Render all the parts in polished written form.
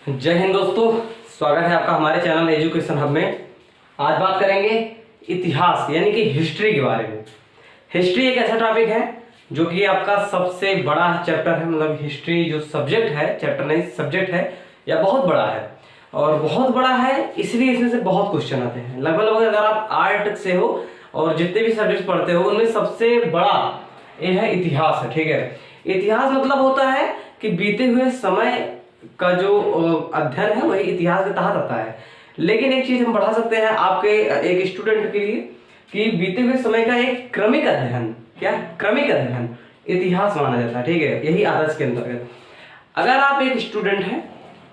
जय हिंद दोस्तों, स्वागत है आपका हमारे चैनल एजुकेशन हब में। आज बात करेंगे इतिहास यानी कि हिस्ट्री के बारे में। हिस्ट्री एक ऐसा टॉपिक है जो कि आपका सबसे बड़ा चैप्टर है। मतलब हिस्ट्री जो सब्जेक्ट है, चैप्टर नहीं सब्जेक्ट है, या बहुत बड़ा है। और बहुत बड़ा है इसलिए इसमें से बहुत क्वेश्चन आते हैं। लगभग लगभग अगर आप आर्ट से हो और जितने भी सब्जेक्ट पढ़ते हो उनमें सबसे बड़ा ये है इतिहास है। ठीक है, इतिहास मतलब होता है कि बीते हुए समय का जो अध्ययन है वही इतिहास के तहत आता है। लेकिन एक चीज हम बढ़ा सकते हैं आपके एक स्टूडेंट के लिए कि बीते हुए समय का एक क्रमिक अध्ययन, क्या क्रमिक अध्ययन इतिहास माना जाता है। ठीक है, यही आदर्श के अंतर्गत। अगर आप एक स्टूडेंट हैं,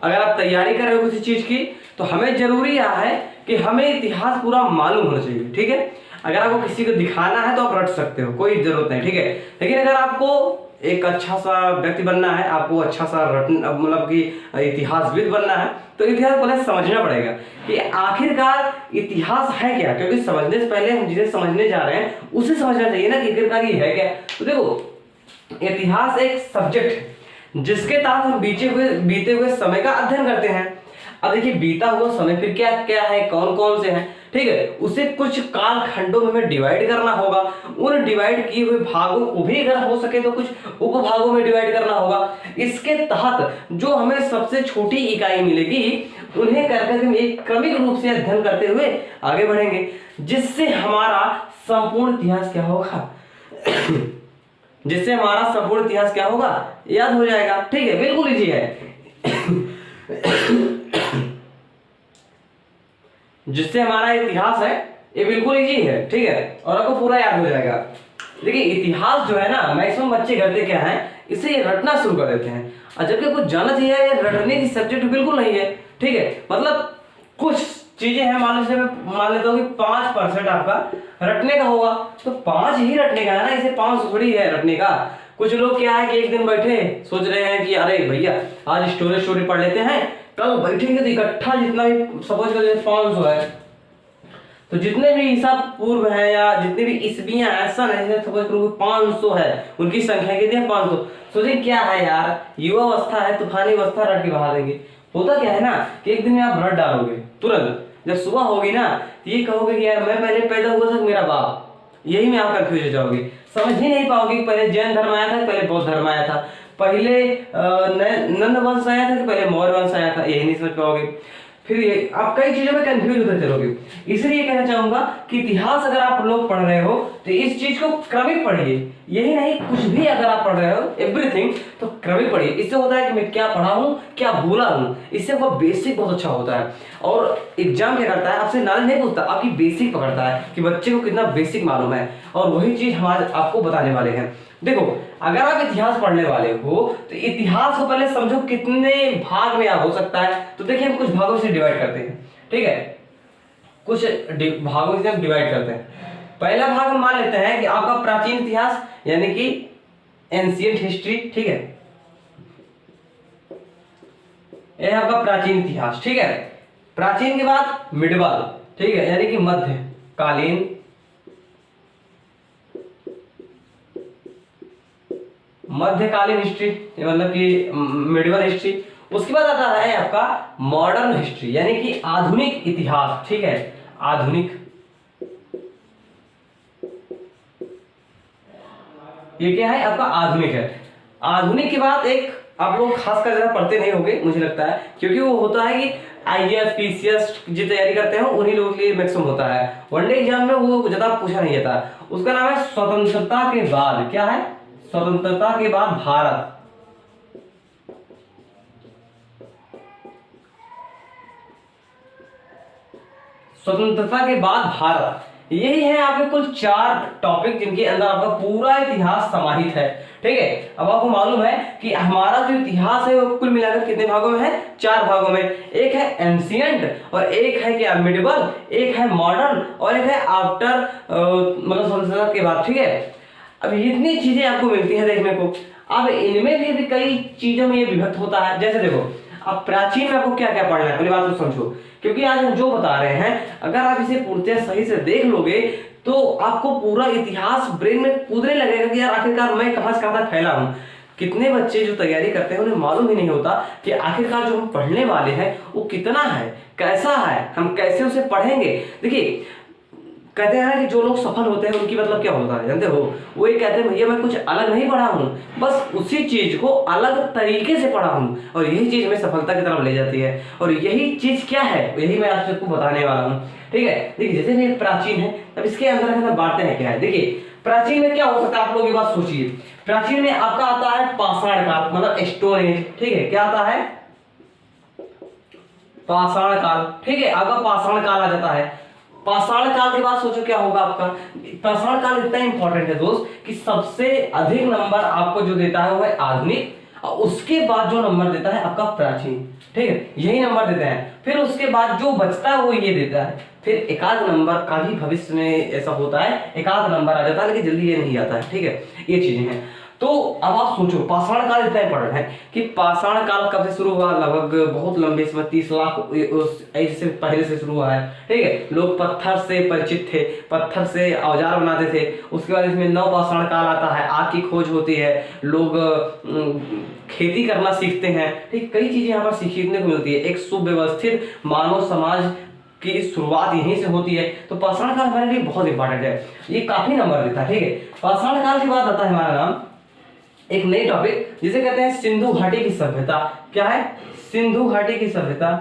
अगर आप तैयारी कर रहे हो किसी चीज की, तो हमें जरूरी यह है कि हमें इतिहास पूरा मालूम होना चाहिए। ठीक है, अगर आपको किसी को दिखाना है तो आप रट सकते हो, कोई जरूरत नहीं। ठीक है, लेकिन अगर आपको एक अच्छा सा व्यक्ति बनना है, आपको अच्छा सा मतलब कि इतिहासविद बनना है, तो इतिहास पहले समझना पड़ेगा कि आखिरकार इतिहास है क्या। क्योंकि समझने से पहले हम जिसे समझने जा रहे हैं उसे समझना चाहिए ना कि आखिरकार ये है क्या। तो देखो, इतिहास एक सब्जेक्ट है जिसके तहत हम बीते हुए समय का अध्ययन करते हैं। अब देखिए, बीता हुआ समय फिर क्या क्या है, कौन कौन से हैं। ठीक है, उसे कुछ काल खंडों में हमें डिवाइड करना होगा। उन डिवाइड किए हुए भागों को भी अगर हो सके तो कुछ उपभागों में डिवाइड करना होगा। इसके तहत जो हमें सबसे छोटी इकाई मिलेगी उन्हें करके हम एक क्रमिक रूप से अध्ययन करते हुए आगे बढ़ेंगे, जिससे हमारा संपूर्ण इतिहास क्या होगा जिससे हमारा संपूर्ण इतिहास क्या होगा, याद हो जाएगा। ठीक है, बिल्कुल इजी है जिससे हमारा इतिहास है ये बिल्कुल इजी है। ठीक है, और आपको पूरा याद हो जाएगा। देखिए, इतिहास जो है ना, मैक्सिमम बच्चे करते क्या है, इसे ये रटना शुरू कर देते हैं। और जबकि कुछ जानना चाहिए, ये रटने की सब्जेक्ट बिल्कुल नहीं है। ठीक है, मतलब कुछ चीजें हैं, मान लेता हूँ कि 5% आपका रटने का होगा, तो 5 ही रटने का है ना, इसे 5 थोड़ी है रटने का। कुछ लोग क्या है कि एक दिन बैठे सोच रहे हैं कि अरे भैया आज स्टोरी पढ़ लेते हैं, कल बैठेंगे तो इकट्ठा जितना भी सपोज कर 500 है, तो जितने भी हिसाब पूर्व है या जितने भी ईस्वियां हैं, सन है, सपोज करो 500 है, उनकी संख्या कितनी है, 500। सोचिए क्या है यार, युवा अवस्था है, तूफानी अवस्था, रट के बहा देंगे। होता क्या है ना कि एक दिन में आप रट डालोगे तुरंत, जब सुबह होगी ना तो ये कहोगे कि यार मैं पहले पैदा हुआ था मेरा बाप, यही में आप कंफ्यूज हो जाओगे। समझ ही नहीं पाओगे कि पहले जैन धर्म आया था, पहले बौद्ध धर्म आया था, पहले नंद वंश आया था कि पहले मौर्य वंश आया था, यही नहीं समझ पाओगे। फिर ये आप कई चीजों में कंफ्यूज होते चलोगे। इसलिए कहना चाहूंगा कि इतिहास अगर आप लोग पढ़ रहे हो तो इस चीज को क्रमिक पढ़िए। यही नहीं, कुछ भी अगर आप पढ़ रहे हो एवरीथिंग तो क्रमिक पढ़िए। इससे होता है कि मैं क्या पढ़ा हूं, क्या भूला हूं, इससे वो बेसिक बहुत अच्छा होता है। और एग्जाम क्या करता है, आपसे नॉलेज नहीं पूछता, आपकी बेसिक पकड़ता है कि बच्चे को कितना बेसिक मालूम है। और वही चीज हमारे आपको बताने वाले हैं। देखो, अगर आप इतिहास पढ़ने वाले हो तो इतिहास को पहले समझो कितने भाग में हो सकता है। तो देखिए, हम कुछ भागों से डिवाइड करते हैं। ठीक है, कुछ भागों से हम डिवाइड करते हैं। पहला भाग हम मान लेते हैं कि आपका प्राचीन इतिहास यानी कि एंशिएंट हिस्ट्री। ठीक है, यह आपका प्राचीन इतिहास। ठीक है, प्राचीन के बाद मिडवल, ठीक है, यानी कि मध्यकालीन, मध्यकालीन हिस्ट्री मतलब कि मिडिवल हिस्ट्री। उसके बाद आता है आपका मॉडर्न हिस्ट्री यानी कि आधुनिक इतिहास। ठीक है, आधुनिक, ये क्या है आपका आधुनिक है। आधुनिक के बाद एक आप लोग खासकर ज्यादा पढ़ते नहीं होंगे मुझे लगता है, क्योंकि वो होता है कि आईएएस पीसीएस जो तैयारी करते हैं उन्हीं लोगों के लिए मैक्सिमम होता है। वनडे एग्जाम में वो ज्यादा पूछा नहीं जाता। उसका नाम है स्वतंत्रता के बाद। क्या है, स्वतंत्रता के बाद भारत। स्वतंत्रता के बाद भारत, यही है आपके कुल 4 टॉपिक जिनके अंदर आपका पूरा इतिहास समाहित है। ठीक है, अब आपको मालूम है कि हमारा जो इतिहास है वो कुल मिलाकर कितने भागों में है, 4 भागों में। एक है एंशिएंट और एक है क्या मिडिवल, एक है मॉडर्न और एक है आफ्टर मतलब स्वतंत्रता के बाद। ठीक है, अब इतनी चीजें आपको मिलती हैं देखने को। अब इनमें भी कई चीजों में ये विभक्त होता है। जैसे देखो, अब प्राचीन में आपको क्या क्या पढ़ना है पहली बात तो समझो, क्योंकि आज हम जो बता रहे हैं अगर आप इसे पूर्णतः सही से देख लोगे तो आपको पूरा इतिहास ब्रेन में कूदने लगेगा कि यार आखिरकार मैं कहां से कहां तक फैला हूं। कितने बच्चे जो तैयारी करते हैं उन्हें मालूम ही नहीं होता कि आखिरकार जो हम पढ़ने वाले हैं वो कितना है, कैसा है, हम कैसे उसे पढ़ेंगे। देखिए कहते हैं ना कि जो लोग सफल होते हैं उनकी मतलब क्या होता है जानते हो, वो ये कहते हैं भैया मैं कुछ अलग नहीं पढ़ा हूँ, बस उसी चीज को अलग तरीके से पढ़ा हूँ और यही चीज हमें सफलता की तरफ ले जाती है। और यही चीज क्या है, यही मैं आज आपको बताने वाला हूँ। ठीक है, देखिए जैसे ये प्राचीन है, अब इसके अंदर हम बांटते हैं क्या है। देखिए प्राचीन में क्या हो सकता है, आप लोग ये बात सोचिए। प्राचीन में आपका आता है पाषाण काल, मतलब स्टोन एज। ठीक है, क्या आता है, पाषाण काल। ठीक है, आपका पाषाण काल आ जाता है। पाषाण काल के बाद सोचो क्या होगा आपका। पाषाण काल इतना इंपॉर्टेंट है दोस्त कि सबसे अधिक नंबर आपको जो देता है वो है आधुनिक, और उसके बाद जो नंबर देता है आपका प्राचीन। ठीक है, यही नंबर देते हैं। फिर उसके बाद जो बचता है वो ये देता है। फिर एकाध नंबर का भी भविष्य में ऐसा होता है, एकाध नंबर आ जाता है लेकिन जल्दी ये नहीं आता है। ठीक है, ये चीजें हैं। तो अब आप सोचो पाषाण काल इतना इंपॉर्टेंट है कि पाषाण काल कब से शुरू हुआ, लगभग बहुत लंबे समय 30 लाख उस एज से पहले से शुरू हुआ है। ठीक है, लोग पत्थर से परिचित थे, पत्थर से औजार बनाते थे। उसके बाद इसमें नव पाषाण काल आता है, आग की खोज होती है, लोग खेती करना सीखते हैं। ठीक, कई चीजें यहाँ पर सीखने को मिलती है। एक सुव्यवस्थित मानव समाज की शुरुआत यहीं से होती है। तो पाषाण काल हमारे लिए बहुत इंपॉर्टेंट है, ये काफी नंबर देता है। ठीक है, पाषाण काल के बाद आता है हमारा नाम एक नई टॉपिक जिसे कहते हैं सिंधु घाटी की सभ्यता। क्या है, सिंधु घाटी की सभ्यता।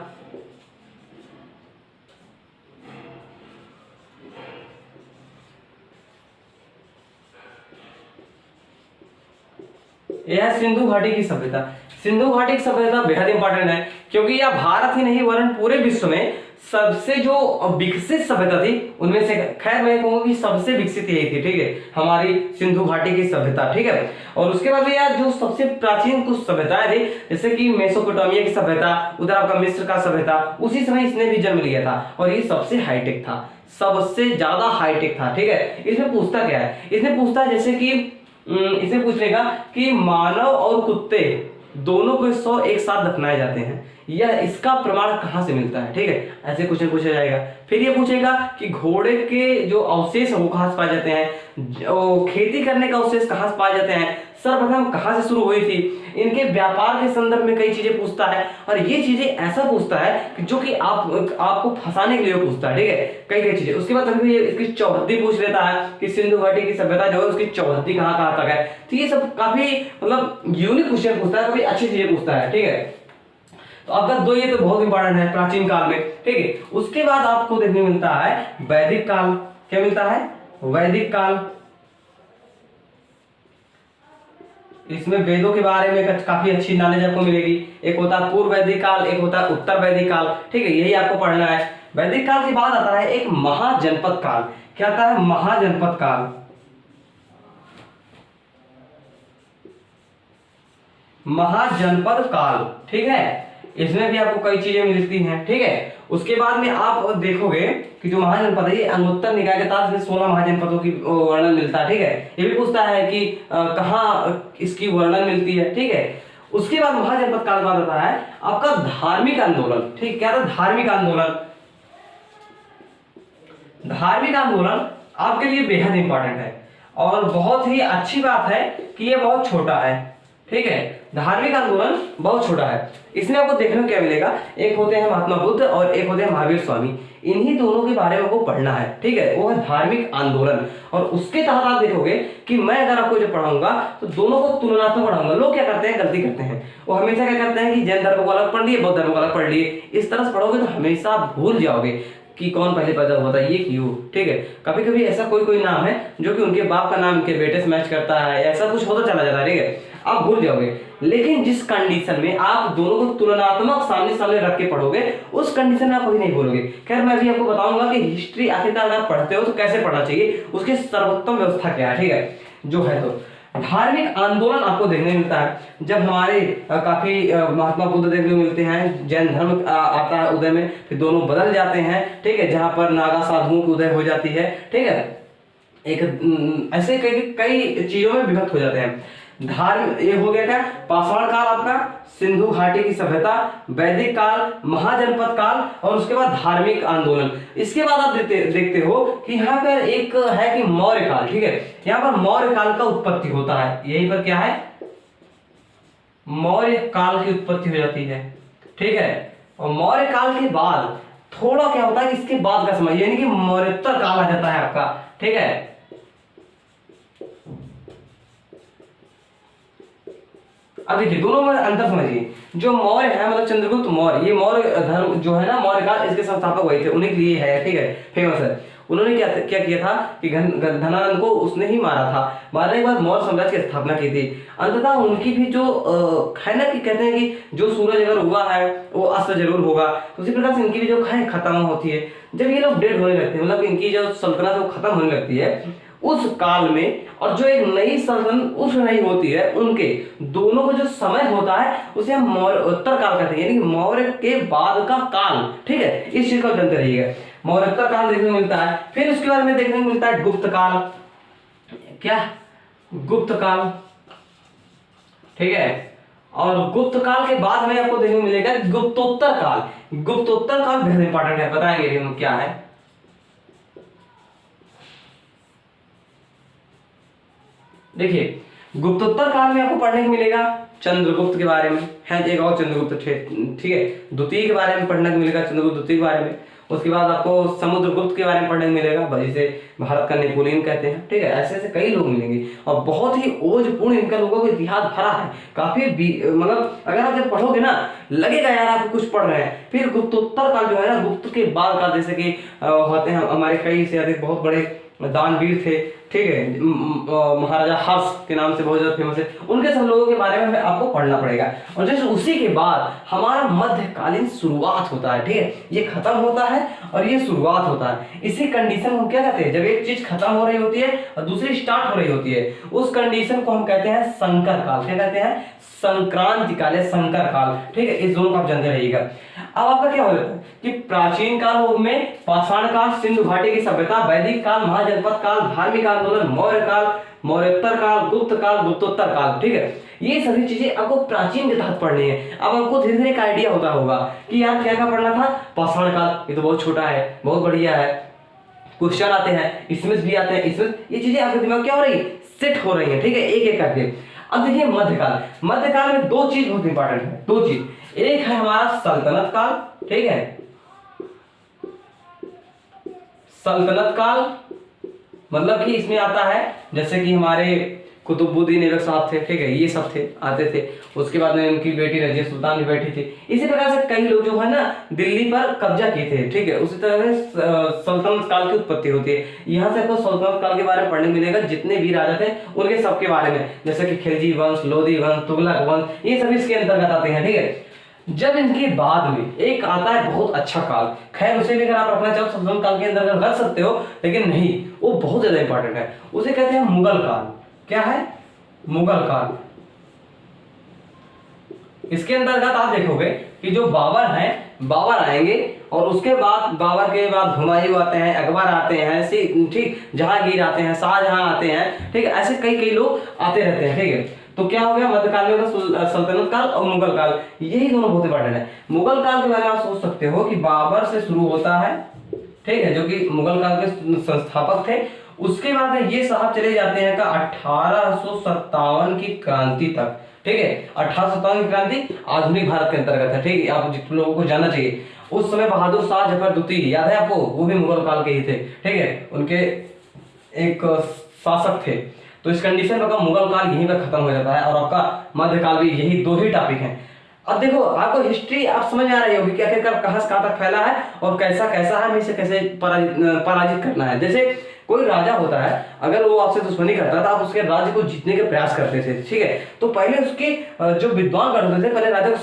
यह सिंधु घाटी की सभ्यता। सिंधु घाटी की सभ्यता बेहद इंपॉर्टेंट है क्योंकि यह भारत ही नहीं वरन पूरे विश्व में सबसे जो विकसित सभ्यता थी उनमें से, खैर मैं कहूंगा कि सबसे विकसित यही थी। ठीक है, हमारी सिंधु घाटी की सभ्यता। ठीक है, और उसके बाद यार जो सबसे प्राचीन कुछ सभ्यताएं थी जैसे कि मेसोपोटामिया की सभ्यता, उधर आपका मिस्र का सभ्यता, उसी समय इसने भी जन्म लिया था और ये सबसे हाईटेक था, सबसे ज्यादा हाईटेक था। ठीक है, इसमें पूछता क्या है, इसमें पूछता है जैसे कि इसे पूछ लेगा कि मानव और कुत्ते दोनों को 100 एक साथ दफनाए जाते हैं, यह इसका प्रमाण कहां से मिलता है। ठीक है, ऐसे क्वेश्चन पूछा जाएगा। फिर ये पूछेगा कि घोड़े के जो अवशेष है वो कहां से पाए जाते हैं, खेती करने का अवशेष कहां से पाए जाते हैं, सर्वप्रथम कहां से शुरू हुई थी, इनके व्यापार के संदर्भ में कई चीजें पूछता है। और ये चीजें ऐसा पूछता है कि जो कि आपको फंसाने के लिए पूछता है। ठीक है, कई कई चीजें। उसके बाद कभी इसकी चौहद्दी पूछ लेता है कि सिंधु घाटी की सभ्यता जो है उसकी चौहद्दी कहां कहां तक है। तो ये सब काफी मतलब यूनिक क्वेश्चन पूछता है, काफी अच्छी चीजें पूछता है। ठीक है, तो आपका दो ये तो बहुत इंपॉर्टेंट है प्राचीन काल में। ठीक है, उसके बाद आपको देखने मिलता है वैदिक काल। क्या मिलता है, वैदिक काल। इसमें वेदों के बारे में काफी अच्छी नॉलेज आपको मिलेगी। एक होता है पूर्व वैदिक काल, एक होता है उत्तर वैदिक काल। ठीक है, यही आपको पढ़ना है। वैदिक काल के बाद आता है एक महाजनपद काल। क्या आता है, महाजनपद काल। महाजनपद काल। ठीक है, इसमें भी आपको कई चीजें मिलती हैं। ठीक है, उसके बाद में आप देखोगे कि जो महाजनपद है ये अंगुत्तर निकाय के तहत में 16 महाजनपदों की वर्णन मिलता है। ठीक है, ये भी पूछता है कि कहाँ इसकी वर्णन मिलती है। ठीक है, उसके बाद महाजनपद काल बाद आता है आपका धार्मिक आंदोलन। ठीक, क्या था, धार्मिक आंदोलन। धार्मिक आंदोलन आपके लिए बेहद इंपॉर्टेंट है और बहुत ही अच्छी बात है कि ये बहुत छोटा है। ठीक है, धार्मिक आंदोलन बहुत छोटा है। इसमें आपको देखने को क्या मिलेगा, एक होते हैं महात्मा बुद्ध और एक होते हैं महावीर स्वामी, इन्हीं दोनों के बारे में आपको पढ़ना है। ठीक है, वो है धार्मिक आंदोलन। और उसके तहत आप देखोगे कि मैं अगर आपको जो पढ़ाऊंगा तो दोनों को तुलनात्मक पढ़ाऊंगा। लोग क्या करते हैं, गलती करते हैं, वो हमेशा क्या करते हैं कि जैन धर्म को अलग पढ़ लिए, बौद्ध धर्म को अलग पढ़ लिए। इस तरह से पढ़ोगे तो हमेशा आप भूल जाओगे कि कौन पहले पैदा हुआ था, ये क्यों। ठीक है, कभी कभी ऐसा कोई कोई नाम है जो कि उनके बाप का नाम उनके बेटे से मैच करता है, ऐसा कुछ होता चला जाता है। ठीक है, आप भूल जाओगे। लेकिन जिस कंडीशन में आप दोनों को तुलनात्मक सामने सामने रख के पढ़ोगे उस कंडीशन में आप कभी नहीं भूलोगे। खैर मैं अभी आपको बताऊंगा कि हिस्ट्री आखिरकार अगर आप पढ़ते हो तो कैसे पढ़ना चाहिए, उसकी सर्वोत्तम व्यवस्था क्या है। ठीक है, जो है तो धार्मिक आंदोलन आपको देखने मिलता है जब हमारे काफी महात्मा बुद्ध देखने को मिलते हैं, जैन धर्म आता है उदय में, फिर दोनों बदल जाते हैं। ठीक है, जहां पर नागा साधुओं की उदय हो जाती है। ठीक है, एक ऐसे कई चीजों में विभक्त हो जाते हैं। ये हो गया क्या, पाषाण काल आपका, सिंधु घाटी की सभ्यता, वैदिक काल, महाजनपद काल और उसके बाद धार्मिक आंदोलन। इसके बाद आप देखते हो कि यहाँ पर एक है कि मौर्य काल। ठीक है, यहाँ पर मौर्य काल का उत्पत्ति होता है। यहीं पर क्या है, मौर्य काल की उत्पत्ति हो जाती है, ठीक है। और मौर्य काल के बाद थोड़ा क्या होता है कि इसके बाद का समय यानी कि मौर्योत्तर काल आ जाता है आपका, ठीक है। अब देखिए दोनों में अंतर समझिए। जो मौर्य है मतलब चंद्रगुप्त मौर्य, ये मौर्य धर्म जो है ना, मौर्य काल इसके संस्थापक वही थे, उन्हीं के लिए है, ठीक है, फेमस है। उन्होंने क्या किया था कि धनानंद को उसने ही मारा था। मारने के बाद मौर्य साम्राज्य की स्थापना की थी। अंततः उनकी भी जो है ना कि कहते हैं कि जो सूरज अगर हुआ है वो अस्त जरूर होगा, तो उसी प्रकार से इनकी भी जो है खत्म होती है। जब ये लोग डेड होने लगते हैं, मतलब इनकी जो सल्तनत है वो खत्म होने लगती है उस काल में, और जो एक नई सल्तनत उठ रही होती है, उनके दोनों को जो समय होता है उसे हम मौर्योत्तर काल कहते हैं, यानी कि मौर्य के बाद का काल, ठीक है। इस चीज को जानते रहिएगा। मौर्योत्तर काल देखने को मिलता है। फिर उसके बाद में देखने को मिलता है गुप्त काल। क्या? गुप्त काल, ठीक है। और गुप्त काल के बाद में आपको देखने को मिलेगा गुप्तोत्तर काल। गुप्तोत्तर काल बहुत इंपॉर्टेंट है, बताएंगे हम क्या है। देखिए गुप्तोत्तर काल में आपको पढ़ने को मिलेगा चंद्रगुप्त के बारे में, है एक और चंद्रगुप्त, ठीक है। द्वितीय के बारे में पढ़ने को मिलेगा, चंद्रगुप्त द्वितीय के बारे में। उसके बाद आपको समुद्रगुप्त के बारे में पढ़ने को मिलेगा, जिसे भारत का नेपोलियन कहते हैं, ठीक है। ऐसे ऐसे कई लोग मिलेंगे और बहुत ही ओजपूर्ण इनका लोगों को इतिहास भरा है काफी, मतलब अगर आप जब पढ़ोगे ना लगेगा यार आप कुछ पढ़ रहे हैं। फिर गुप्तोत्तर काल जो है ना, गुप्त के बाद का, जैसे कि होते हैं हमारे कई से अधिक बहुत बड़े दानवीर थे, ठीक है, महाराजा हर्ष के नाम से बहुत ज्यादा फेमस है, उनके सब लोगों के बारे में आपको पढ़ना पड़ेगा। और जैसे उसी के बाद हमारा मध्यकालीन शुरुआत होता है, ठीक है। ये खत्म होता है और ये शुरुआत होता है। इसी कंडीशन को हम क्या कहते हैं, जब एक चीज खत्म हो रही होती है और दूसरी स्टार्ट हो रही होती है, उस कंडीशन को हम कहते हैं संकर काल। क्या कहते हैं? संक्रांति काल या संकर काल, ठीक है। इस दोनों को आप जानते रहिएगा। अब आपका क्या हो जाता है कि प्राचीन काल में पाषाण काल, सिंधु घाटी की सभ्यता, वैदिक काल, महाजनपद काल, धार्मिक आंदोलन, मौर्य काल, मौर्योत्तर काल, गुप्त काल, गुप्तोत्तर काल, ठीक है। ये सभी चीजें आपको प्राचीन के तहत पढ़नी है। अब आपको धीरे धीरे एक आइडिया होता होगा कि यार क्या क्या पढ़ना था। पाषाण काल ये तो बहुत छोटा है, बहुत बढ़िया है, क्वेश्चन आते हैं, इसमें भी आते हैं, इसमें ये चीजें आपके दिमाग क्या हो रही है, सेट हो रही है, ठीक है, एक एक करके। अब देखिए मध्यकाल। मध्यकाल में दो चीज बहुत इंपॉर्टेंट है, दो चीज। एक है हमारा सल्तनत काल, ठीक है, सल्तनत काल, मतलब कि इसमें आता है जैसे कि हमारे कुतुबुद्दीन ऐबक साहब थे, ठीक है, ये सब थे, आते थे। उसके बाद में उनकी बेटी रजिया सुल्तान भी बैठी थी। इसी प्रकार से कई लोग जो है ना दिल्ली पर कब्जा किए थे, ठीक है। उसी तरह से सल्तनत काल की उत्पत्ति होती है। यहाँ से आपको सल्तनत काल के बारे में पढ़ने मिलेगा, जितने भी राजा थे उनके सबके बारे में, जैसे कि खिलजी वंश, लोधी वंश, तुगलक वंश, ये सभी इसके अंतर्गत आते हैं, ठीक है। जब इनके बाद में एक आता है बहुत अच्छा काल, खैर उसे भी अगर आप रखना चाहो सल्तनत काल के अंदर रख सकते हो, लेकिन नहीं, वो बहुत ज्यादा इंपॉर्टेंट है। उसे कहते हैं मुगल काल। क्या है? मुगल काल। इसके अंतर्गत आप देखोगे कि जो बाबर हैं, बाबर आएंगे और उसके बाद बाबर के बाद हुमायूं आते हैं, अकबर आते हैं, ठीक, जहांगीर आते हैं, शाहजहां आते हैं, ठीक है। ऐसे कई कई लोग आते रहते हैं, ठीक है। तो क्या हो गया, मध्यकाल में होगा सल्तनत काल और मुगल काल, यही दोनों बहुत इंपॉर्टेंट है। मुगल काल के बारे में आप सोच सकते हो कि बाबर से शुरू होता है, ठीक है, जो कि मुगल काल के संस्थापक थे। उसके बाद ये साहब चले जाते हैं का 1857 की क्रांति तक, ठीक है। 1857 की क्रांति आधुनिक भारत के अंतर्गत है, ठीक है, आप जितने लोगों को जानना चाहिए। उस समय बहादुर शाह जफर द्वितीय, याद है आपको, वो भी मुगल काल के ही थे, ठीक है, उनके एक शासक थे। तो इस कंडीशन में मुगल काल यहीं पर खत्म हो जाता है और आपका मध्यकाल भी, यही दो ही टॉपिक हैं। अब देखो आपको हिस्ट्री आप समझ आ रही होगी कि आखिरकार कहां से कहां तक फैला है और कैसा कैसा है, हमें इसे कैसे पराजित करना है। जैसे कोई राजा होता है, अगर वो आपसे दुश्मनी करता था, आप उसके राज्य को जीतने के प्रयास करते थे, ठीक है। तो पहले उसके जो विद्वान गण होते थे, पहले राजा को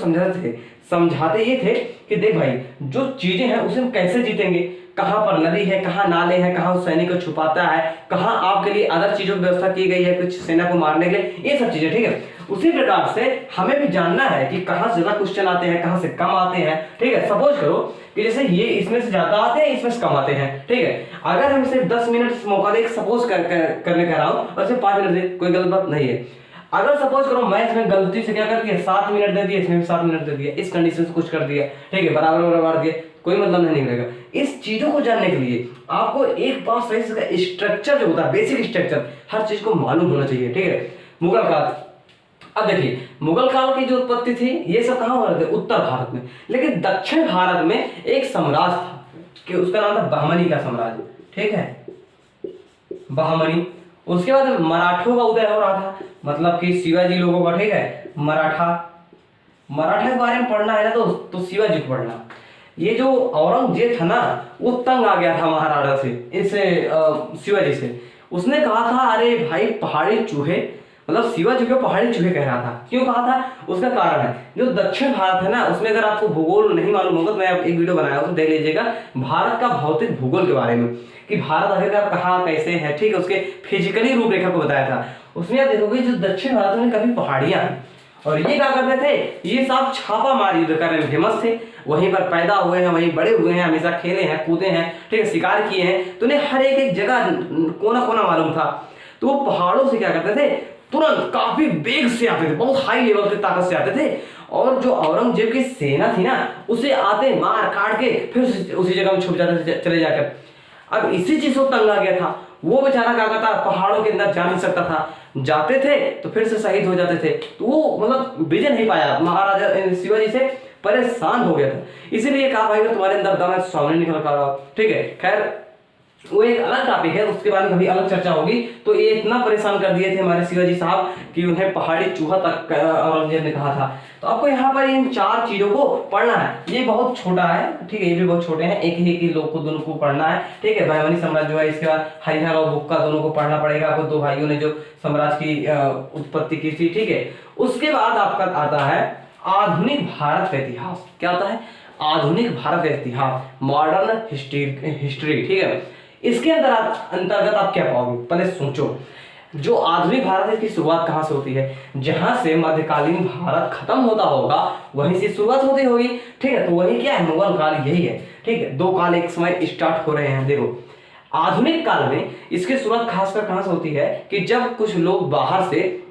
समझाते ये थे कि देख भाई, जो चीजें हैं उसे हम कैसे जीतेंगे, कहां पर नदी है, कहां नाले हैं, कहां उस सैनिक को छुपाता है, कहां आपके लिए अदर चीजों की व्यवस्था की गई है कुछ सेना को मारने के लिए, ये सब चीजें, ठीक है। उसी प्रकार से हमें भी जानना है कि कहां से ज्यादा क्वेश्चन आते हैं, कहां से कम आते हैं, ठीक है। सपोज करो कि जैसे ये इसमें से ज्यादा आते हैं, इसमें से कम आते हैं, ठीक है। अगर हम सिर्फ 10 मिनट मौका दे, सपोज करने कह रहा हूं, और सिर्फ 5 मिनट दे, कोई गलत बात नहीं है। अगर सपोज करो मैं इसमें गलती से क्या कर दिया, 7 मिनट दे दिया, इसमें भी 7 मिनट दे दिया, इस कंडीशन से कुछ कर दिया, ठीक है, बराबर बराबर दिया, कोई मतलब नहीं निकलेगा। इस चीजों को जानने के लिए आपको एक बार सही से स्ट्रक्चर जो होता है, बेसिक स्ट्रक्चर, हर चीज को मालूम होना चाहिए, ठीक है। मुगल काल, अब देखिए मुगल काल की जो उत्पत्ति थी ये सब कहाँ हो रहे थे, उत्तर भारत में। लेकिन दक्षिण भारत में एक साम्राज्य था कि उसका नाम था बहमनी का साम्राज्य, ठीक है, बहमनी। उसके बाद मराठों का उदय हो रहा था, मतलब कि शिवाजी लोगों का, ठीक है, मराठा के बारे में पढ़ना है ना तो शिवाजी को पढ़ना। ये जो औरंगजेब था ना वो तंग आ गया था महाराणा से, इसे शिवाजी से। उसने कहा था अरे भाई पहाड़ी चूहे, मतलब शिवाजी को पहाड़ी चूहे कह रहा था। क्यों कहा था, उसका कारण है जो दक्षिण भारत है ना उसमें, अगर आपको भूगोल नहीं मालूम होगा तो मैं एक वीडियो बनाया हूं, देख लीजिएगा, भारत का भौतिक भूगोल के बारे में कि भारत आखिरकार कहाँ कैसे है, ठीक है, उसके फिजिकली रूपरेखा को बताया था। उसमें आप देखोगे जो दक्षिण भारत में काफी पहाड़ियां हैं, और ये क्या करते थे, ये सब छापा मार युद्ध करने में फेमस थे, वहीं पर पैदा हुए हैं, वहीं बड़े हुए हैं, हमेशा खेले हैं, कूदे हैं, ठीक है, शिकार किए हैं, तो उन्हें हर एक जगह कोना कोना मालूम था। तो वो पहाड़ों से क्या करते थे, तुरंत काफी वेग से आते थे, बहुत हाई लेवल की ताकत से आते थे, और जो औरंगजेब की सेना थी ना उसे आते मार काट के फिर उसी जगह में छुप जाते थे चले जाकर। अब इसी चीज को तंग आ गया था, वो बेचारा क्या करता, पहाड़ों के अंदर जा नहीं सकता था, जाते थे तो फिर से शहीद हो जाते थे, तो वो मतलब विजय नहीं पाया, महाराजा शिवाजी से परेशान हो गया था। इसीलिए कहा भाई तुम्हारे अंदर दम है सामने निकल कर आओ, ठीक है। खैर वो एक अलग टॉपिक है, उसके बारे में कभी अलग चर्चा होगी। तो ये इतना परेशान कर दिए थे हमारे शिवाजी साहब कि उन्हें पहाड़ी चूहा तक औरंगजेब ने कहा था। तो आपको यहाँ पर इन 4 चीजों को पढ़ना है, ये बहुत छोटा है, ठीक है, ये भी बहुत छोटे हैं, एक ही लोग को दोनों को पढ़ना है, ठीक है। बहमनी साम्राज्य जो है, इसके बाद हरिहर और बुक्का दोनों को पढ़ना पड़ेगा आपको, 2 भाइयों ने जो साम्राज्य की उत्पत्ति की थी, ठीक है। उसके बाद आपका आता है आधुनिक भारत का इतिहास। क्या आता है, आधुनिक भारत का इतिहास, मॉडर्न हिस्ट्री, ठीक है। इसके अंतर्गत आप क्या पाओगे, पहले सोचो, जो आधुनिक भारत है इसकी शुरुआत कहां से होती है, जहां से मध्यकालीन भारत खत्म होता होगा वहीं से शुरुआत होती होगी, ठीक है। तो वही क्या है, मुगल काल यही है, ठीक है। 2 काल एक समय स्टार्ट हो रहे हैं। देखो आधुनिक काल में इसकी शुरुआत खासकर कहां से होती है कि जब कुछ लोग बाहर से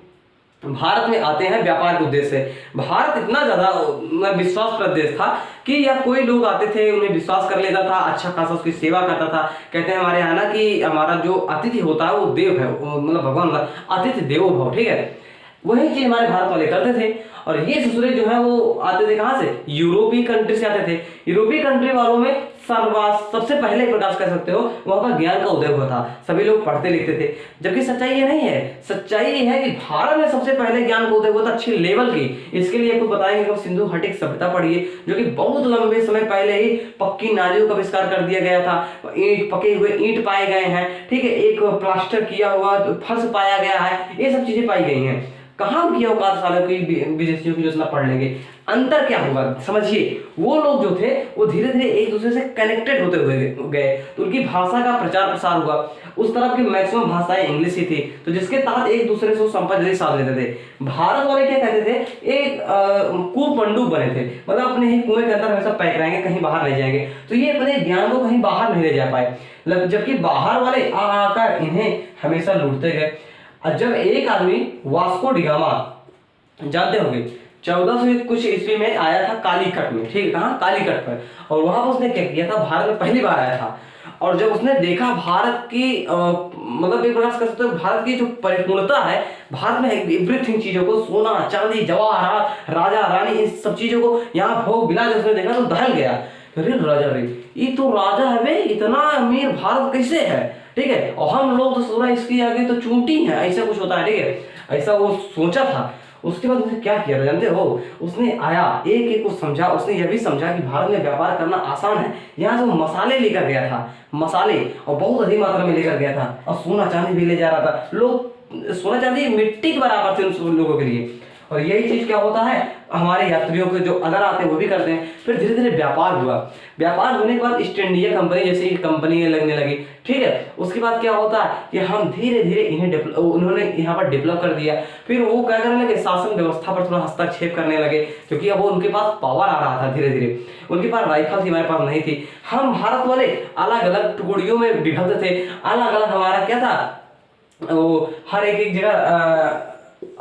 भारत में आते हैं व्यापार के उद्देश्य से। भारत इतना ज्यादा विश्वास प्रदेश था कि या कोई लोग आते थे उन्हें विश्वास कर लेता था, अच्छा खासा उसकी सेवा करता था। कहते हैं हमारे यहाँ ना कि हमारा जो अतिथि होता है वो देव है, मतलब भगवान का अतिथि देवो भव, ठीक है। वही चीज हमारे भारत वाले करते थे। और ये ससुरे जो है वो आते थे कहाँ से, यूरोपीय कंट्री से आते थे। यूरोपीय कंट्री वालों में सबसे पहले प्रकाश कर सकते हो वहां पर ज्ञान का उदय हुआ था, सभी लोग पढ़ते लिखते थे। जबकि सच्चाई ये नहीं है, सच्चाई ये है कि भारत में सबसे पहले ज्ञान का उदय हुआ था अच्छी लेवल की। इसके लिए आपको बताएंगे कि सिंधु घाटी सभ्यता पढ़िए, जो कि बहुत लंबे समय पहले ही पक्की नालियों का आविष्कार कर दिया गया था, पके हुए ईंट पाए गए हैं, ठीक है, एक प्लास्टर किया हुआ फर्श पाया गया है, ये सब चीजें पाई गई हैं। कहाँ किया औकात सालों की विदेशियों की योजना पढ़ लेंगे। अंतर क्या होगा समझिए, वो लोग जो थे वो धीरे धीरे एक दूसरे से कनेक्टेड होते हुए गए, तो उनकी भाषा का प्रचार प्रसार हुआ। उस तरफ की मैक्सिमम भाषाएं इंग्लिश ही थी, तो जिसके तहत एक दूसरे से संपर्क जल्दी साध लेते थे। भारत वाले क्या कहते थे, एक कुपंडुब बने थे, मतलब अपने ही कुएं के अंदर हमेशा पैक रहेंगे, कहीं बाहर नहीं जाएंगे। तो ये अपने ज्ञान को कहीं बाहर नहीं ले जा पाए, जबकि बाहर वाले आकर इन्हें हमेशा लूटते गए। जब एक आदमी वास्को डिगामा, जानते होंगे, 1400 कुछ ईस्वी में आया था कालीकट में, ठीक है, कहाँ, कालीकट पर। और वहां पर उसने क्या किया था, भारत में पहली बार आया था। और जब उसने देखा भारत की मतलब एक प्रकार कर सकते हो भारत की जो परिपूर्णता है, भारत में एवरीथिंग चीजों को, सोना चांदी जवाहरात राजा रानी इन सब चीजों को यहाँ भोग बिला उसने देखा तो दहल गया। अरे राजा रे, ये तो राजा है बे, इतना अमीर भारत कैसे है, ठीक है, और हम लोग तो सोना इसकी आगे तो चूंटी है, ऐसा कुछ होता है, ठीक है, ऐसा वो सोचा था। उसके बाद उसने क्या किया जानते हो, उसने आया एक एक को समझा। उसने यह भी समझा कि भारत में व्यापार करना आसान है। यहाँ से मसाले लेकर गया था, मसाले, और बहुत अधिक मात्रा में लेकर गया था, और सोना चांदी भी ले जा रहा था। लोग सोना चांदी मिट्टी के बराबर थे उन लोगों के लिए। और यही चीज क्या होता है, हमारे यात्रियों के जो अदर आते हैं वो भी करते हैं। फिर धीरे धीरे व्यापार हुआ, व्यापार होने के बाद ईस्ट इंडिया कंपनी जैसी कंपनी लगने लगी, ठीक है। उसके बाद क्या होता है कि हम धीरे धीरे इन्हें उन्होंने यहाँ पर डेवलप कर दिया। फिर वो क्या करने लगे, शासन व्यवस्था पर थोड़ा हस्तक्षेप करने लगे, क्योंकि अब वो उनके पास पावर आ रहा था धीरे धीरे। उनके पास राइफल थी, हमारे पास नहीं थी। हम भारत वाले अलग अलग टुकड़ियों में विभक्त थे, अलग अलग हमारा क्या था, वो हर एक जगह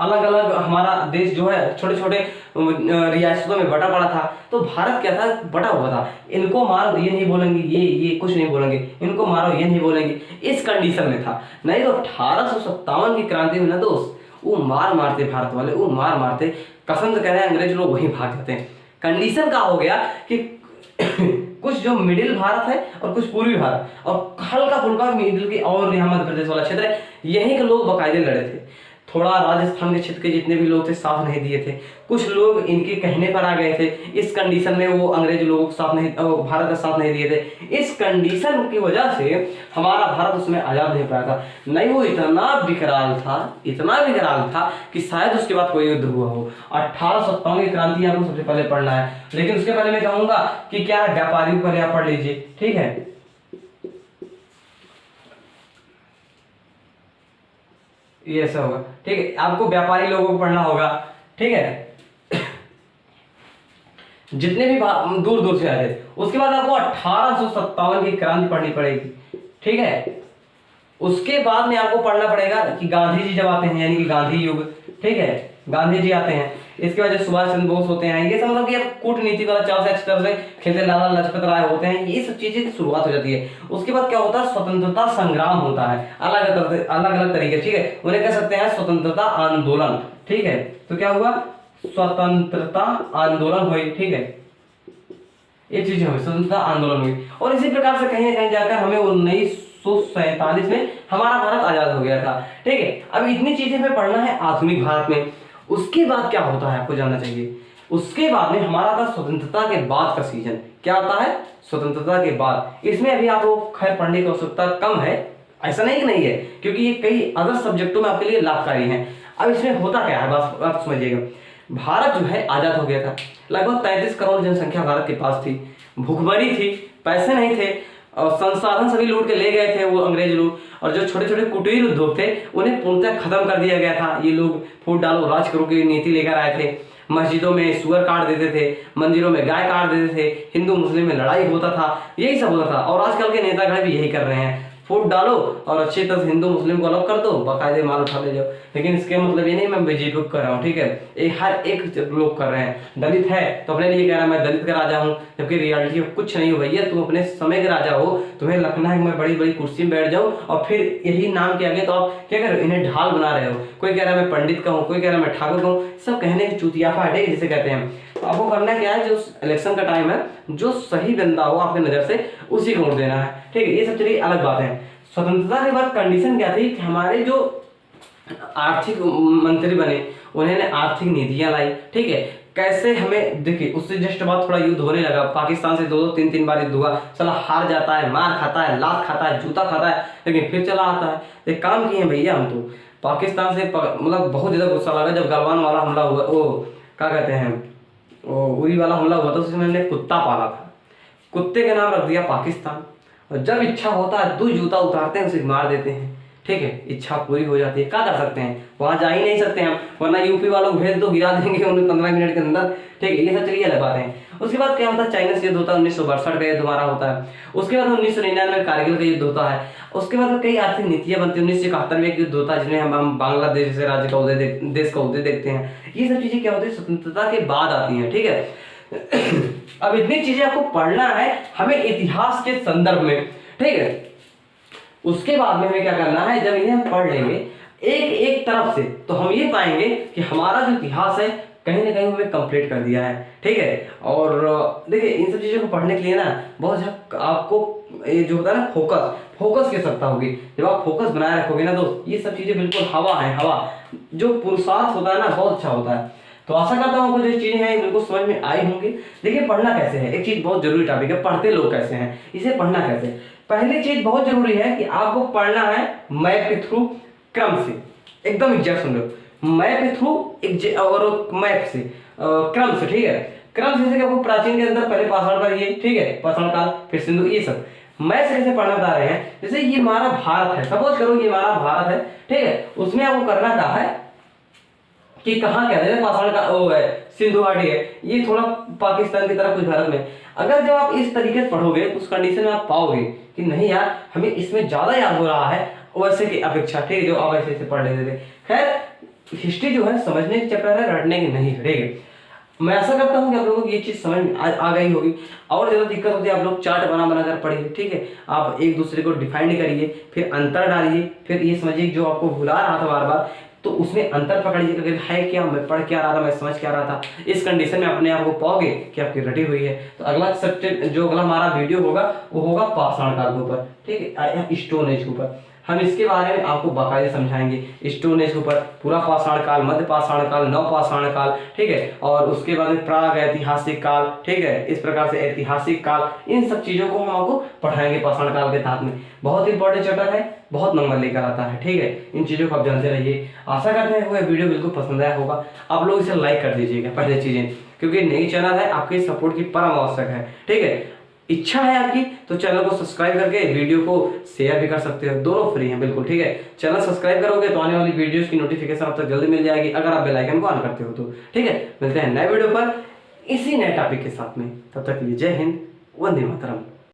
अलग अलग हमारा देश जो है छोटे छोटे रियासतों में बटा पड़ा था। तो भारत क्या था, बटा हुआ था। इनको मारो ये नहीं बोलेंगे, ये कुछ नहीं बोलेंगे, इनको मारो ये नहीं बोलेंगे, इस कंडीशन में था। नहीं तो 1857 की क्रांति में ना दोस्त, वो मार मारते भारत वाले, वो मार मारते, कसम से कह रहे हैं अंग्रेज लोग वहीं भाग जाते हैं। कंडीशन क्या हो गया कि कुछ जो मिडिल भारत है और कुछ पूर्वी भारत और हल्का फुल्का मिडिल की और यहाँ मध्य प्रदेश वाला क्षेत्र है, यहीं के लोग बाकायदे लड़े थे। थोड़ा राजस्थान के क्षेत्र के जितने भी लोग थे साथ नहीं दिए थे, कुछ लोग इनके कहने पर आ गए थे। इस कंडीशन में वो अंग्रेज लोगों को साथ नहीं, भारत का साथ नहीं दिए थे। इस कंडीशन की वजह से हमारा भारत उसमें आजाद नहीं पाया था। नहीं, वो इतना विकराल था, इतना विकराल था कि शायद उसके बाद कोई युद्ध हुआ हो। 1857 की क्रांति आपको सबसे पहले पढ़ना है, लेकिन उसके पहले मैं कहूंगा कि क्या व्यापारियों पर आप पढ़ लीजिए, ठीक है। ये ऐसा होगा, ठीक है। आपको व्यापारी लोगों को पढ़ना होगा, ठीक है, जितने भी दूर दूर से आए थे। उसके बाद आपको 1857 की क्रांति पढ़नी पड़ेगी, ठीक है। उसके बाद में आपको पढ़ना पड़ेगा कि गांधी जी जब आते हैं, यानी कि गांधी युग, ठीक है, गांधी जी आते हैं। इसके बाद सुभाष चंद्र बोस होते हैं। ये सब मतलब कि अब कूटनीति वाला चाल से अच्छी तरह से खेलते, लाला लाजपत राय होते हैं। ये सब चीजें की शुरुआत हो जाती है। उसके बाद क्या होता है, स्वतंत्रता संग्राम होता है, अलग अलग तरीके, ठीक है। उन्हें कह सकते हैं स्वतंत्रता आंदोलन, ठीक है। तो क्या हुआ, स्वतंत्रता आंदोलन हुई, ठीक है, ये चीजें हुई, स्वतंत्रता आंदोलन हुई। और इसी प्रकार से कहीं ना कहीं जाकर हमें 1947 में हमारा भारत आजाद हो गया था, ठीक है। अब इतनी चीजें हमें पढ़ना है आधुनिक भारत में। उसके बाद क्या होता है आपको जानना चाहिए। उसके बाद में हमारा था स्वतंत्रता के बाद का सीजन। क्या होता है, स्वतंत्रता के बाद। इसमें अभी आपको खैर पढ़ने की आवश्यकता कम है, ऐसा नहीं कि नहीं है, क्योंकि ये कई अदर सब्जेक्टों में आपके लिए लाभकारी है। अब इसमें होता क्या है, बस आप समझिएगा। भारत जो है आजाद हो गया था, लगभग 33 करोड़ जनसंख्या भारत के पास थी, भूखमरी थी, पैसे नहीं थे और संसाधन सभी लूट के ले गए थे वो अंग्रेज लोग। और जो छोटे छोटे कुटीर उद्योग थे उन्हें पूर्णतः खत्म कर दिया गया था। ये लोग फूट डालो राज करो की नीति लेकर आए थे। मस्जिदों में सुअर काट देते थे, मंदिरों में गाय काट देते थे, हिंदू मुस्लिम में लड़ाई होता था, यही सब होता था। और आजकल के नेतागण भी यही कर रहे हैं, फूट डालो और अच्छी तरह से हिंदू मुस्लिम को अलग कर दो, बाकायदे माल उठा ले जाओ। लेकिन इसके मतलब ये नहीं मैं बीजेपी को कर रहा हूँ, ठीक है, ये हर एक लोग कर रहे हैं। दलित है तो अपने लिए कह रहा है मैं दलित का राजा हूँ, जबकि रियलिटी में कुछ नहीं हो भैया। तुम अपने समय के राजा हो, तुम्हें लगना है कि मैं बड़ी बड़ी कुर्सी में बैठ जाऊँ और फिर यही नाम के आगे तो आप क्या कर रहे हो, इन्हें ढाल बना रहे हो। कोई कह रहा है मैं पंडित का हूँ, कोई कह रहा है मैं ठाकुर का हूँ, सब कहने की चूतियाफा हटे जिसे कहते हैं। तो आपको करना क्या है, जो इलेक्शन का टाइम है, जो सही बंदा हो आपकी नजर से उसी को वोट देना है, ठीक है। ये सब चलिए अलग बात है। स्वतंत्रता के बाद कंडीशन क्या थी कि हमारे जो आर्थिक मंत्री बने उन्होंने आर्थिक नीतियां लाई, ठीक है। कैसे हमें देखिए, उससे जस्ट बाद थोड़ा युद्ध होने लगा, पाकिस्तान से 2-2 3-3 बार युद्ध हुआ, चला हार जाता है, मार खाता है, लात खाता है, जूता खाता है, लेकिन फिर चला आता है। एक काम किए भैया हम तो पाकिस्तान से मतलब बहुत ज्यादा गुस्सा लगा जब गलवान वाला हमला हुआ, वो क्या कहते हैं, वो उरी वाला हमला हुआ था, उसमें मैंने कुत्ता पाला था, कुत्ते का नाम रख दिया पाकिस्तान। और जब इच्छा होता है 2 जूता उतारते हैं, उसे मार देते हैं, ठीक है, इच्छा पूरी हो जाती है। क्या कर सकते हैं, वहां जा ही नहीं सकते हम, वरना यूपी वालों को भेज दो, गिरा देंगे उन्हें 15 मिनट के अंदर, ठीक है। ये सब चलिए अलग बात है। उसके बाद क्या होता है, चाइना से युद्ध होता है, 1962 का युद्ध हमारा होता है। उसके बाद 1999 में कारगिल का युद्ध होता है। उसके बाद कई आर्थिक नीतियां बनती है। 1971 में एक युद्ध होता है जिसमें हम बांग्लादेश जैसे राज्य का उदय, देश का उदय देखते हैं। ये सब चीजें क्या होती है, स्वतंत्रता के बाद आती है, ठीक है। अब इतनी चीजें आपको पढ़ना है हमें इतिहास के संदर्भ में, ठीक है। उसके बाद में हमें क्या करना है, जब इन्हें हम पढ़ लेंगे एक एक तरफ से, तो हम ये पाएंगे कि हमारा जो इतिहास है कहीं ना कहीं हमें कंप्लीट कर दिया है, ठीक है। और देखिए इन सब चीजों को पढ़ने के लिए ना बहुत अच्छा आपको ये जो होता है ना फोकस की आवश्यकता होगी। जब आप फोकस बनाए रखोगे ना तो ये सब चीजें बिल्कुल हवा है, हवा जो पुरुषार्थ होता है ना बहुत अच्छा होता है। तो आशा करता हूँ आपको जो चीजें हैं बिल्कुल समझ में आई होंगी। देखिए पढ़ना कैसे है, एक चीज बहुत जरूरी टॉपिक है, पढ़ते लोग कैसे हैं, इसे पढ़ना कैसे। पहली चीज बहुत जरूरी है कि आपको पढ़ना है मैप के थ्रू, क्रम से, एकदम एग्जैक्ट सुन लो, मैप के थ्रू और मैप से क्रम से, ठीक है। क्रम से आपको प्राचीन के अंदर पहले पाषाण पर ये, ठीक है, पाषाण काल, फिर सिंधु, ये सब मैप से कैसे पढ़ना बता रहे हैं। जैसे ये हमारा भारत है, सपोज करो ये हमारा भारत है, ठीक है। उसमें आपको करना क्या है कि कहाँ क्या है, पाषाण का वो है, सिंधु घाटी है, ये थोड़ा पाकिस्तान की तरफ कुछ भारत में। अगर जब आप इस तरीके से पढ़ोगे तो उस कंडीशन में आप पाओगे कि नहीं यार हमें इसमें ज्यादा याद हो रहा है वैसे की अपेक्षा, ठीक है, जो आप ऐसे पढ़ लेते थे। खैर हिस्ट्री जो है समझने की चक्कर है, रटने की नहीं, ठीक है। मैं आशा करता हूँ कि आप लोगों को ये चीज समझ में आ गई होगी। और ज्यादा दिक्कत होती है आप लोग चार्ट बना कर पढ़िए, ठीक है। आप एक दूसरे को डिफाइन करिए, फिर अंतर डालिए, फिर ये समझिए जो आपको भुला रहा था बार बार तो उसमें अंतर पकड़िएगा कि है क्या, मैं पढ़ क्या रहा था, मैं समझ क्या रहा था। इस कंडीशन में अपने आप को पाओगे कि आपकी रटी हुई है। तो अगला सब्जेक्ट जो अगला हमारा वीडियो होगा वो होगा पाषाण काल के ऊपर, ठीक है, स्टोन एज के ऊपर। हम इसके बारे में आपको बाकायदे समझाएंगे, स्टोन एज के ऊपर, पूरा पाषाण काल, मध्य पाषाण काल, नव पाषाण काल, ठीक है, और उसके बाद प्राग ऐतिहासिक काल, ठीक है, इस प्रकार से ऐतिहासिक काल, इन सब चीजों को हम आपको पढ़ाएंगे पाषाण काल के तहत में। बहुत इंपॉर्टेंट चैप्टर है, बहुत नंबर लेकर आता है, ठीक है। इन चीजों को आप जानते रहिए। आशा करते हैं कि वीडियो बिल्कुल पसंद आया होगा। आप लोग इसे लाइक कर दीजिएगा पहले चीजें, क्योंकि नई चैनल है, आपके सपोर्ट की परम आवश्यक है, ठीक है। इच्छा है आपकी तो चैनल को सब्सक्राइब करके वीडियो को शेयर भी कर सकते हो, दोनों फ्री हैं बिल्कुल, ठीक है। चैनल सब्सक्राइब करोगे तो आने वाली वीडियोस की नोटिफिकेशन आप तक जल्दी मिल जाएगी, अगर आप बेल आइकन को ऑन करते हो तो, ठीक है। मिलते हैं नए वीडियो पर इसी नए टॉपिक के साथ में, तब तक के लिए जय हिंद, वंदे मातरम।